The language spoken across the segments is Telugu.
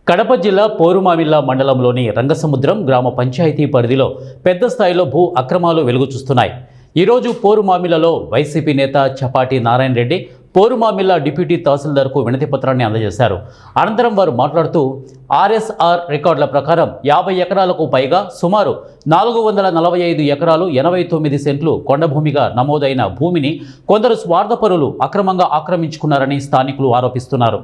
కడప జిల్లా పోరుమామిల్ల మండలంలోని రంగసముద్రం గ్రామ పంచాయతీ పరిధిలో పెద్ద స్థాయిలో భూ అక్రమాలు వెలుగు చూస్తున్నాయి. ఈరోజు పోరుమామిల్లలో వైసీపీ నేత చపాటి నారాయణ రెడ్డి పోరుమామిల్ల డిప్యూటీ తహసీల్దార్కు వినతి పత్రాన్ని అందజేశారు. అనంతరం వారు మాట్లాడుతూ ఆర్ఎస్ఆర్ రికార్డుల ప్రకారం 50 ఎకరాలకు పైగా సుమారు 445 ఎకరాలు 89 సెంట్లు కొండభూమిగా నమోదైన భూమిని కొందరు స్వార్థపరులు అక్రమంగా ఆక్రమించుకున్నారని స్థానికులు ఆరోపిస్తున్నారు.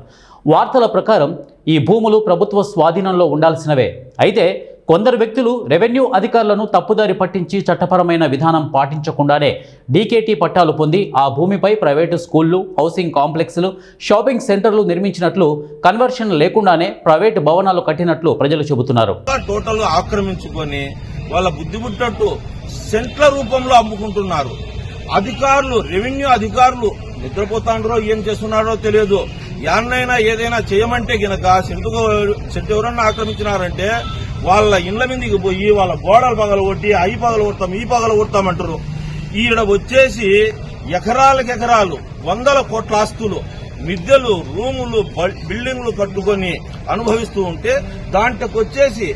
వార్తల ప్రకారం ఈ భూములు ప్రభుత్వ స్వాధీనంలో ఉండాల్సినవే. అయితే కొందరు వ్యక్తులు రెవెన్యూ అధికారులను తప్పుదారి పట్టించి చట్టపరమైన విధానం పాటించకుండానే డీకేటీ పట్టాలు పొంది ఆ భూమిపై ప్రైవేటు స్కూళ్లు, హౌసింగ్ కాంప్లెక్స్లు, షాపింగ్ సెంటర్లు నిర్మించినట్లు, కన్వర్షన్ లేకుండానే ప్రైవేటు భవనాలు కట్టినట్లు ప్రజలు చెబుతున్నారు. టోటల్ ఆక్రమించుకొని వాళ్ళ బుద్ధిబుట్టట్టు సెంట్ల రూపంలో అమ్ముకుంటున్నారు. అధికారులు, రెవెన్యూ అధికారులు నిద్రపోతాండ్రో ఏం చేస్తున్నారో తెలియదు. యాన్నైనా ఏదైనా చేయమంటే గినక సెంటు ఎవరన్నా ఆక్రమించినారంటే వాళ్ళ ఇండ్ల మీదకి పోయి వాళ్ళ గోడలు పగలగొట్టి అవి పగలగొడతాం ఈ పగలగొడతామంటారు. ఈడ వచ్చేసి ఎకరాలకెకరాలు 100 కోట్ల ఆస్తులు, మిద్దెలు, రూములు, బిల్డింగ్లు కట్టుకొని అనుభవిస్తూ ఉంటే దాంట్లోకి వచ్చేసి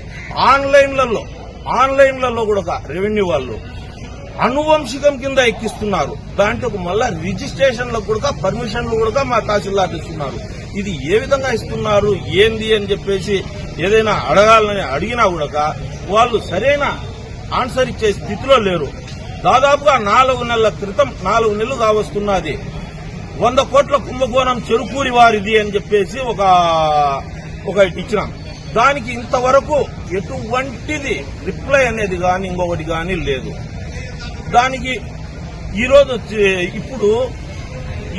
ఆన్లైన్లలో కూడా రెవెన్యూ వాళ్ళు అనువంశికం కింద ఎక్కిస్తున్నారు. దాంట్లో మళ్ళా రిజిస్ట్రేషన్లకు కూడా పర్మిషన్లు కూడా మా తహసీల్దార్ ఇస్తున్నారు. ఇది ఏ విధంగా ఇస్తున్నారు ఏంది అని చెప్పేసి ఏదైనా అడగాలని అడిగినా కూడా వాళ్ళు సరైన ఆన్సర్ ఇచ్చే స్థితిలో లేరు. దాదాపుగా 4 నెలల క్రితం 4 నెలలు కావస్తున్నది 100 కోట్ల కుంభకోణం చెరుకూరి వారిది అని చెప్పేసి ఒక ఇచ్చినాం. దానికి ఇంతవరకు ఎటువంటిది రిప్లై అనేది కానీ ఇంకొకటి కానీ లేదు. దానికి ఈరోజు ఇప్పుడు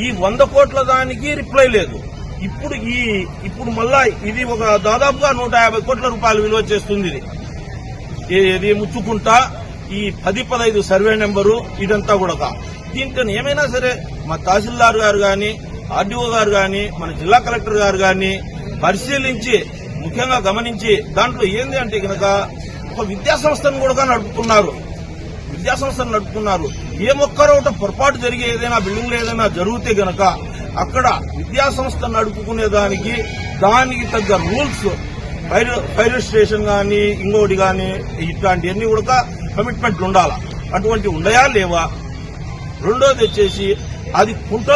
ఈ 100 కోట్ల దానికి రిప్లై లేదు. ఇప్పుడు మళ్ళా ఇది ఒక దాదాపుగా 150 కోట్ల రూపాయలు విలువ చేస్తుంది. ఇది ముచ్చుకుంటా ఈ 10-15 సర్వే నెంబరు ఇదంతా కూడా. దీంట్లో ఏమైనా సరే మా తహసీల్దార్ గారు గాని, ఆర్డీఓ గారు గాని, మన జిల్లా కలెక్టర్ గారు గాని పరిశీలించి ముఖ్యంగా గమనించి దాంట్లో ఏంది అంటే కనుక ఒక విద్యాసంస్థను కూడా నడుపుతున్నారు. ఏ ఒక్కరో పొరపాటు జరిగే ఏదైనా బిల్డింగ్ లో ఏదైనా జరిగితే గనక అక్కడ విద్యాసంస్థ నడుపుకునే దానికి తగ్గ రూల్స్, ఫైర్ స్టేషన్ గాని ఇంకోటి గాని ఇట్లాంటివన్నీ కూడా కమిట్మెంట్లు ఉండాలా. అటువంటి ఉండయా లేవా? రెండోది వచ్చేసి అది కుంటలో